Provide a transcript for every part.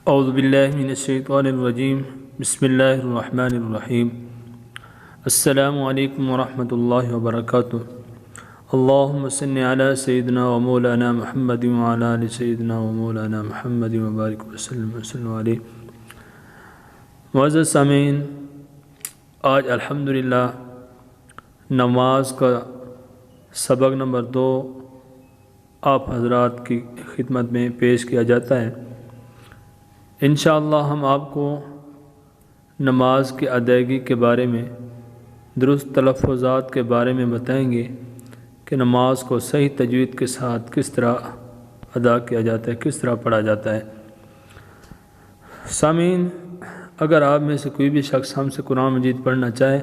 اعوذ باللہ من الشیطان الرجیم بسم اللہ الرحمن الرحیم السلام علیکم ورحمۃ اللہ وبرکاتہ اللہم صلی علی سیدنا و مولانا محمد وعلی آل سیدنا و مولانا محمد وبارک وسلم علیہ۔ معزز سامعین، آج الحمدللہ نماز کا سبق نمبر 2 آپ حضرات کی خدمت میں پیش کیا جاتا ہے۔ انشاءاللہ ہم آپ کو نماز کی ادائیگی کے بارے میں، درست تلفظات کے بارے میں بتائیں گے کہ نماز کو صحیح تجوید کے ساتھ کس طرح ادا کیا جاتا ہے، کس طرح پڑھا جاتا ہے۔ سامعین، اگر آپ میں سے کوئی بھی شخص ہم سے قرآن مجید پڑھنا چاہے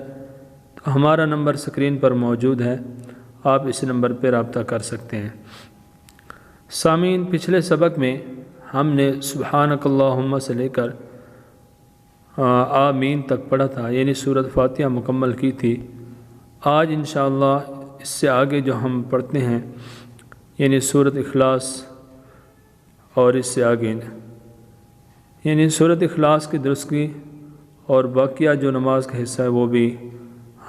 تو ہمارا نمبر سکرین پر موجود ہے، آپ اس نمبر پہ رابطہ کر سکتے ہیں۔ سامعین، پچھلے سبق میں ہم نے سبحانک اللہم سے لے کر آمین تک پڑھا تھا، یعنی سورۃ فاتحہ مکمل کی تھی۔ آج انشاءاللہ اس سے آگے جو ہم پڑھتے ہیں، یعنی سورۃ اخلاص، اور اس سے آگے یعنی سورۃ اخلاص کی درستگی اور باقیہ جو نماز کا حصہ ہے وہ بھی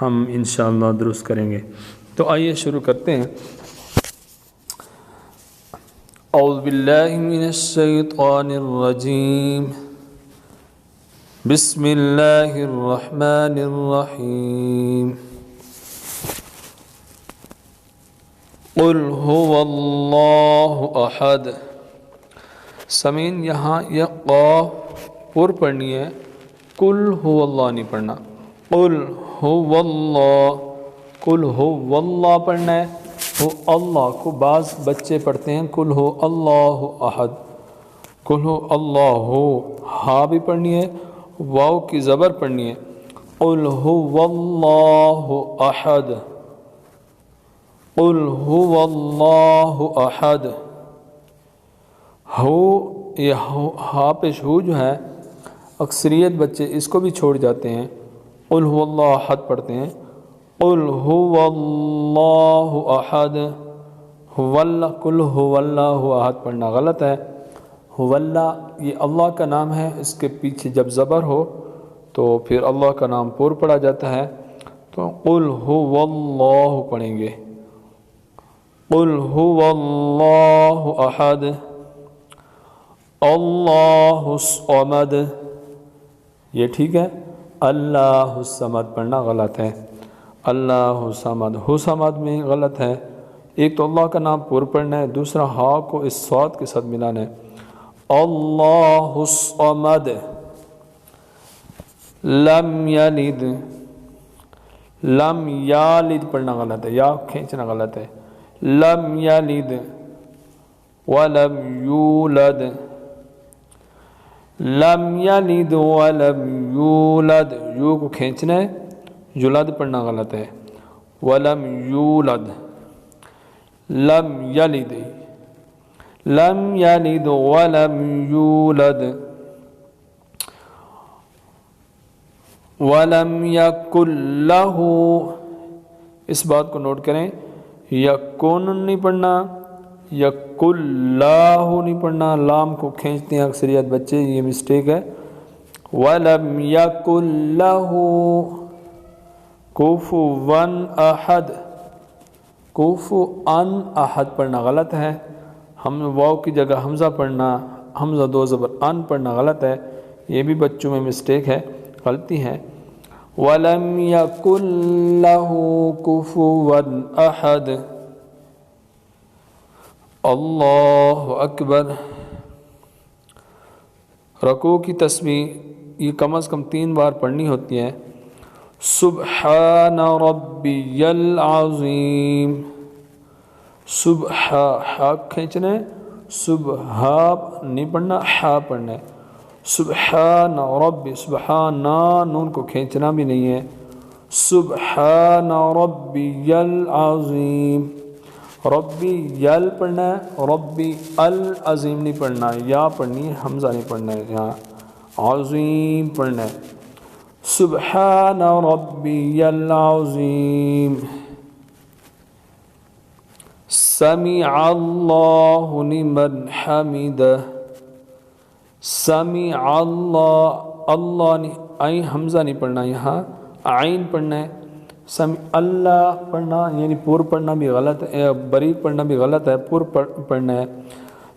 ہم انشاءاللہ درست کریں گے۔ تو آئیے شروع کرتے ہیں۔ اعوذ باللہ من الشیطان الرجیم، بسم اللہ الرحمن الرحیم، قل هو اللہ احد۔ سامعین، یہاں یہ قاف پر پڑھنی ہے، قل هو اللہ نہیں پڑھنا، قل هو اللہ، قل هو اللہ پڑھنا ہے۔ ہو اللہ کو بعض بچے پڑھتے ہیں قل ہو اللہ احد، قل ہو اللہ ہو، ہاں بھی پڑھنی ہے، واو کی زبر پڑھنی ہے، قل ہو اللہ احد، قل ہو اللہ احد۔ ہو یہ ہاں پیش ہو جو ہے، اکثریت بچے اس کو بھی چھوڑ جاتے ہیں، قل ہو اللہ احد پڑھتے ہیں، قل هو اللہ احد، قل هو اللہ احد پڑھنا غلط ہے۔ هو اللہ یہ اللہ کا نام ہے، اس کے پیچھے جب زبر ہو تو پھر اللہ کا نام پور پڑھا جاتا ہے، تو قل هو اللہ پڑھیں گے، قل هو اللہ احد، اللہ الصمد، یہ ٹھیک ہے۔ اللہ الصمد پڑھنا غلط ہے، اللہ صمد، ہو صمد میں غلط ہے۔ ایک تو اللہ کا نام پر پڑھنا ہے، دوسرا ہا کو اس صاد کے ساتھ ملانا ہے، اللہ الصمد، لم یلد، لم یالد پڑھنا غلط ہے، یا کھینچنا غلط ہے، لم یلد ولم یولد، لم یلد ولم یولد، یو کو کھینچنا ہے، یولد پڑھنا غلط ہے، ولم یولد، لم یلد، لم یلد ولم یولد، ولم یکن لہ، اس بات کو نوٹ کریں، یکن نہیں پڑھنا، یکن لہ نہیں پڑھنا، لام کو کھینچتے ہیں اکثریت بچے، یہ مسٹیک ہے۔ ولم یکن لہ کفوا احد، کفوا احد پڑھنا غلط ہے، ہم واو کی جگہ حمزہ پڑھنا، حمزہ دو زبر ان پڑھنا غلط ہے، یہ بھی بچوں میں مسٹیک ہے، غلطی ہے۔ وَلَمْ يَكُنْ لَهُ كُفُوًا أَحَدٌ، اللہ اکبر۔ رکوع کی تسبیح یہ کم از کم 3 بار پڑھنی ہوتی ہے، سبحان ربی العظیم، ہا کھینچنا ہے، صبح نہیں پڑھنا، ہا پڑھنا ہے، سبحان ربی، سبحان نون کو کھینچنا بھی نہیں ہے، سبحان ربی العظیم، ربی یل پڑھنا ہے، ربی العظیم نہیں پڑھنا، یا پڑھنی ہے، حمزہ نہیں پڑھنا ہے، یہاں عظیم پڑھنا ہے، سبحان ربی العظیم، سمع اللہ لمن حمدہ، سمیع اللہ، اللہ نہیں، عین حمزہ نہیں پڑھنا، یہاں عین پڑھنا ہے۔ سمیع اللہ پڑھنا یعنی پور پڑھنا بھی غلط ہے، بریک پڑھنا بھی غلط ہے، پور پڑھنا ہے۔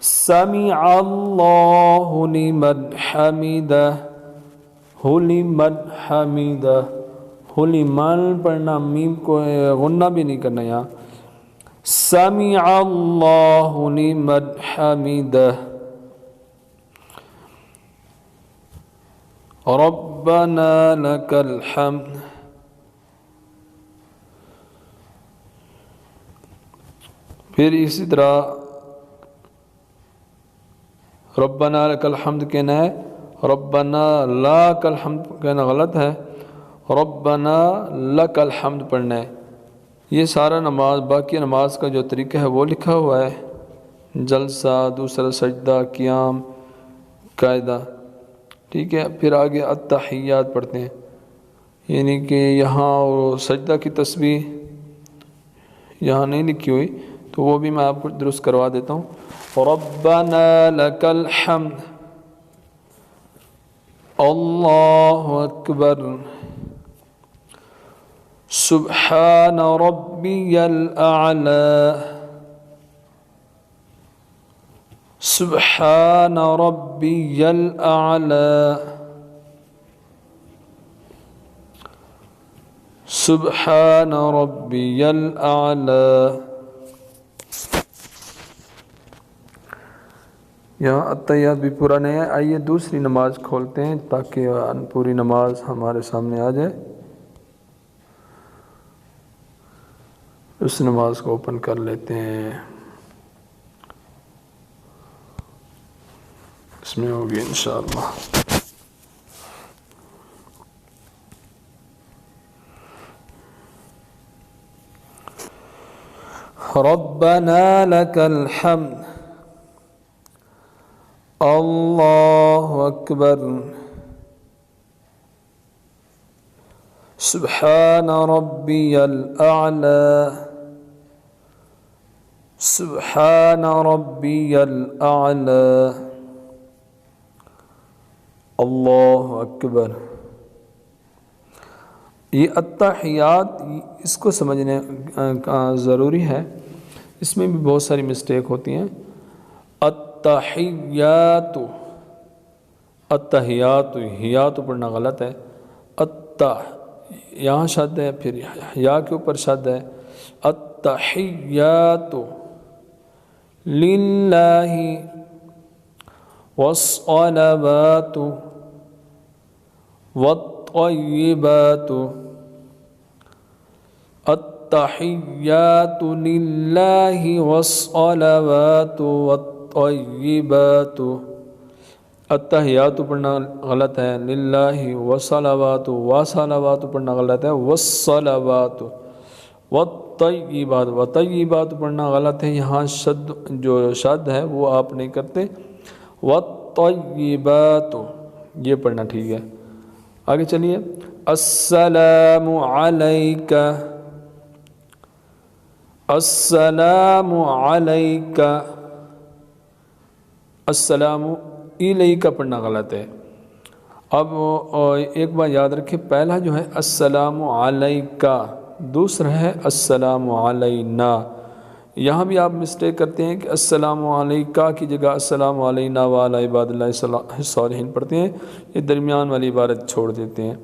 سمیع اللہ لمن حمیدہ، لمن حمیدہ، لمن پڑھنا، میم کو غنہ بھی نہیں کرنا یہاں۔ سمیع اللہ لمن حمیدہ، ربنا لک الحمد، پھر اسی طرح ربنا لک الحمد کہنا ہے، ربنا لک الحمد کہنا غلط ہے، ربنا لک الحمد پڑھنا ہے۔ یہ سارا نماز، باقی نماز کا جو طریقہ ہے وہ لکھا ہوا ہے، جلسہ، دوسرا سجدہ، قیام، قاعدہ، ٹھیک ہے۔ پھر آگے التحیات پڑھتے ہیں، یعنی کہ یہاں وہ سجدہ کی تسبیح یہاں نہیں لکھی ہوئی، تو وہ بھی میں آپ کو درست کروا دیتا ہوں۔ ربنا لک الحمد، اللہ اکبر، سبحان ربی الاعلی، سبحان ربی الاعلی، سبحان ربی الاعلی۔ یہاں التحیات بھی پورا نہیں ہے۔ آئیے دوسری نماز کھولتے ہیں تاکہ پوری نماز ہمارے سامنے آ جائے۔ اس نماز کو اوپن کر لیتے ہیں، اس میں ہوگی انشاءاللہ۔ ربنا لک الحمد، اللہ اکبر، سبحان ربی الاعلی، سبحان ربی الاعلی، اللہ اکبر۔ یہ التحیات اس کو سمجھنے ضروری ہے، اس میں بھی بہت ساری مسٹیک ہوتی ہیں۔ التحیات، التحیات، ہیات پڑھنا غلط ہے، یہاں شد ہے، پھر یا کے اوپر شد ہے۔ التحیات للہ والصلوات والطیبات، التحیات للہ والصلوات والطیبات، التحیات پڑھنا غلط ہے، للہ والصلوات، والصلوات پڑھنا غلط ہے، والصلوات، والطیبات، والطیبات پڑھنا غلط ہے، یہاں شد جو شد ہے وہ آپ نہیں کرتے، والطیبات یہ پڑھنا ٹھیک ہے۔ آگے چلیے، السلام علیک، السلام علیک، السلام علیک پڑھنا غلط ہے۔ اب ایک بات یاد رکھیں، پہلا جو ہے السلام علیکہ، دوسرا ہے السلام علینا۔ یہاں بھی آپ مسٹیک کرتے ہیں کہ السلام علیکہ کی جگہ السلام علینا وعلی عباد اللہ الصالحین پڑھتے ہیں، یہ درمیان والی عبارت چھوڑ دیتے ہیں۔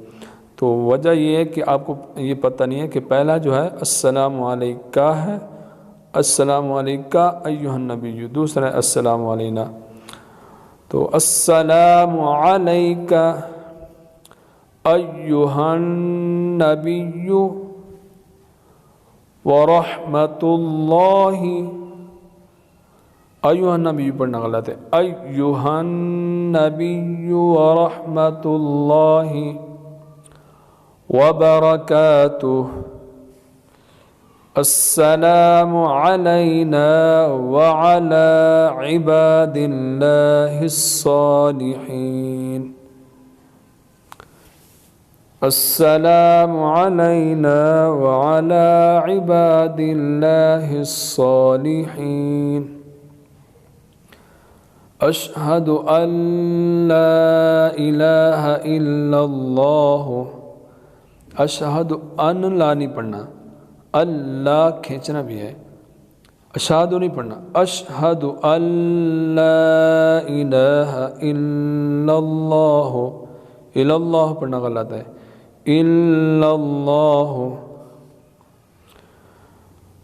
تو وجہ یہ ہے کہ آپ کو یہ پتہ نہیں ہے کہ پہلا جو ہے السلام علیکہ ہے، السلام علیکہ ایھا النبی، دوسرا ہے السلام علینا۔ تو السلام علیکہ ایھا النبی ورحمۃ اللہ، ایھا النبی پڑھنا غلط ہے، ایھا النبی ورحمۃ اللہ وبرکاتہ، السلام علینا وعلی عباد اللہ الصالحین، السلام علینا وعلی عباد اللہ الصالحین، اشہد ان لا الہ الا اللہ، اشہد ان لا نہیں پڑھنا، اللہ کھینچنا بھی ہے، اشہد نہیں پڑھنا، اشہد ان لا الہ الا اللہ، الا اللہ پڑھنا غلط ہے، الا اللہ،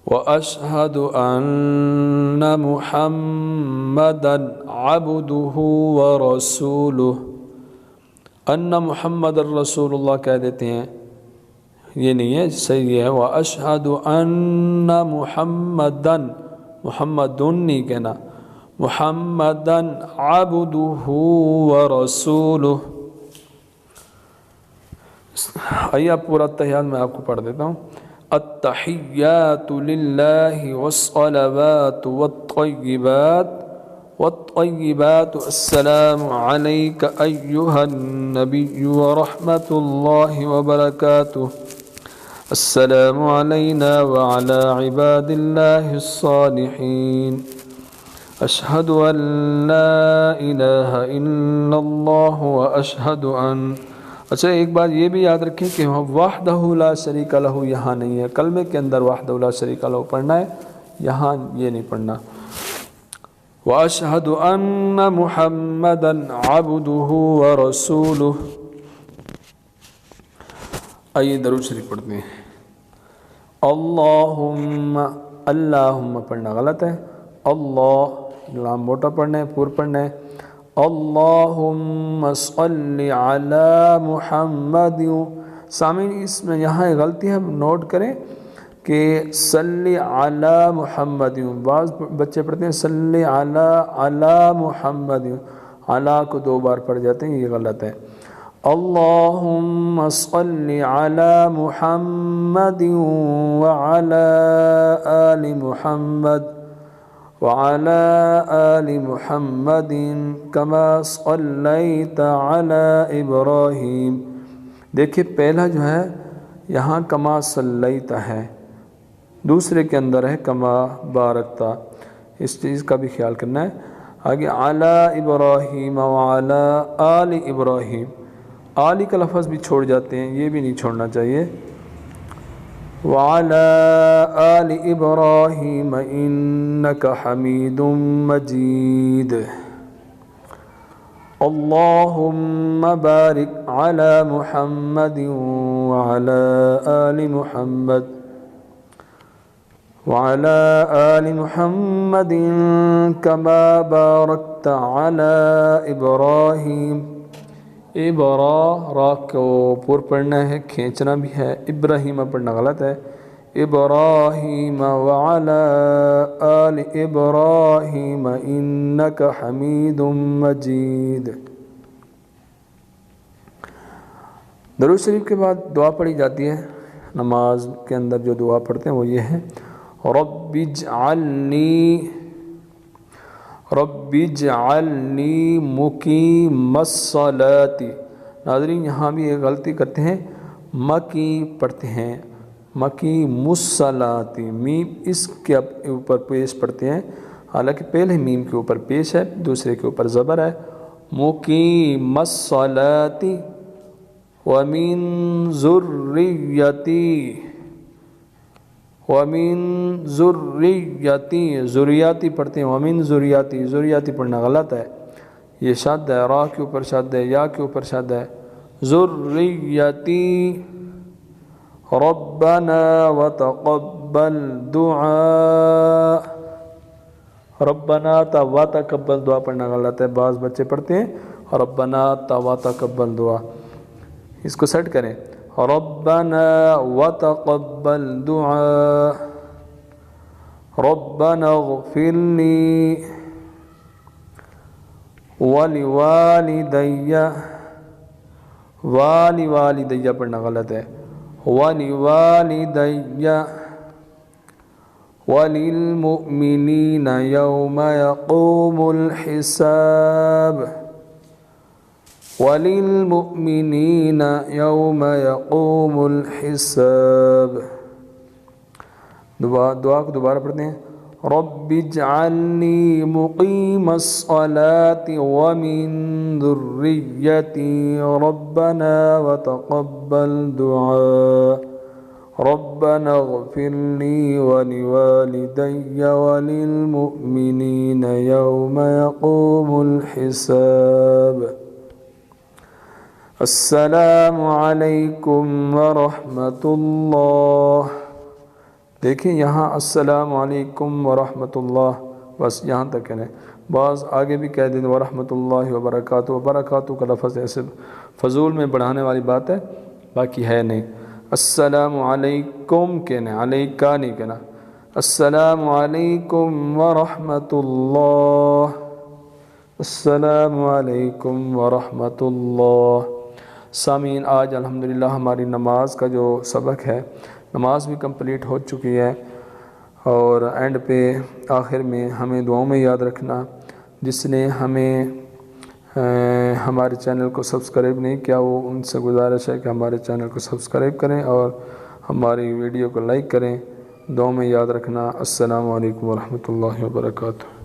واشہد ان محمدا عبدہ ورسولہ، ان محمد الرسول اللہ کہہ دیتے ہیں، یہ نہیں ہے، صحیح ہے واشہد ان محمدن، محمدن نہیں کہنا، محمدن عبدہ ورسولہ۔ آئیے اب پورا تحیات میں آپ کو پڑھ دیتا ہوں۔ التحیات للہ والصلوات والطیبات، والطیبات السلام علیک ایہا النبی ورحمۃ اللہ وبرکاتہ، السلام علینا وعلی عباد اللہ الصالحین، اشہد ان لا الہ الا اللہ واشہد ان۔ اچھا ایک بات یہ بھی یاد رکھیں کہ وحدہ لا شریک لہ یہاں نہیں ہے، کلمے کے اندر وحدہ لا شریک لہ پڑھنا ہے، یہاں یہ نہیں پڑھنا۔ واشہد ان محمدا عبدہ ورسولہ۔ آئیے درود شریف پڑھتے ہیں۔ اللہم، اللہم پڑھنا غلط ہے، اللہ لام موٹا پڑھنا ہے، پور پڑھنا ہے، اللہم صلی علی محمد۔ سامعین اس میں یہاں ایک غلطی ہے، نوٹ کریں کہ صلی علی محمد، بعض بچے پڑھتے ہیں صلی علی محمد، علی کو 2 بار پڑھ جاتے ہیں، یہ غلط ہے۔ اللہم صلی علی محمد وعلی آل محمد وعلی آل محمد کما صلیت علی ابراہیم۔ دیکھیے پہلا جو ہے یہاں کما صلیت ہے، دوسرے کے اندر ہے کما بارکتا، اس چیز کا بھی خیال کرنا ہے۔ آگے علی ابراہیم وعلی آل ابراہیم، آلی کا لفظ بھی چھوڑ جاتے ہیں، یہ بھی نہیں چھوڑنا چاہیے۔ وعلی آل ابراہیم انک حمید مجید۔ اللہم بارک علی محمد وعلی آل محمد وعلی آل محمد کما بارکت علی ابراہیم، را کو پور پڑھنا ہے، کھینچنا بھی ہے، ابراہیم پڑھنا غلط ہے، ابراہیم وعلی آل ابراہیم انک حمید مجید۔ درود شریف کے بعد دعا پڑھی جاتی ہے، نماز کے اندر جو دعا پڑھتے ہیں وہ یہ ہے، رب اجعلنی مقیم الصلاۃ۔ ناظرین یہاں بھی ایک غلطی کرتے ہیں، مکی پڑھتے ہیں، مقیم الصلاۃ، میم اس کے اوپر پیش پڑھتے ہیں، حالانکہ پہلے میم کے اوپر پیش ہے، دوسرے کے اوپر زبر ہے، مقیم الصلاۃ ومن ذریتی، ومن ذریتی، ذریاتی پڑھتے ہیں، ومن ذریاتی، ذریاتی پڑھنا غلط ہے، یہ شد ہے، را کے اوپر شد ہے، یا کے اوپر شد ہے، ذریتی، ربنا وتقبل دعاء، ربنا تا وتقبل دعا پڑھنا غلط ہے، بعض بچے پڑھتے ہیں ربنا تا وتقبل دعا، اس کو سیٹ کریں، ربنا وتقبل دعاء، ربنا اغفر لی ولوالدی، والدی پڑھنا غلط ہے، ولوالدی وللمؤمنین یوم یقوم الحساب، وللمؤمنین یوم یقوم الحساب۔ دعا کو دوبارہ پڑھتے ہیں، رب اجعلني مقيم الصلاة ومن ذريتي ربنا وتقبل دعاء ربنا اغفر لي ولوالدي وللمؤمنين يوم يقوم الحساب السلام علیکم ورحمۃ اللہ. دیکھیں یہاں السلام علیکم ورحمۃ اللہ بس یہاں تک کہنا ہے. بعض آگے بھی کہہ دیں ورحمۃ اللہ وبرکاتہ. وبرکاتہ کا لفظ ایسے فضول میں بڑھانے والی بات ہے، باقی ہے نہیں. السلام علیکم کہنا ہے، علیکہ نہیں کہنا. السلام علیکم ورحمۃ اللہ. السلام علیکم ورحمۃ اللہ. سامعین، آج الحمدللہ ہماری نماز کا جو سبق ہے، نماز بھی کمپلیٹ ہو چکی ہے، اور اینڈ پہ آخر میں ہمیں دعاؤں میں یاد رکھنا. جس نے ہمیں ہمارے چینل کو سبسکرائب نہیں کیا، وہ ان سے گزارش ہے کہ ہمارے چینل کو سبسکرائب کریں اور ہماری ویڈیو کو لائک کریں. دعاؤں میں یاد رکھنا. السلام علیکم ورحمۃ اللہ وبرکاتہ.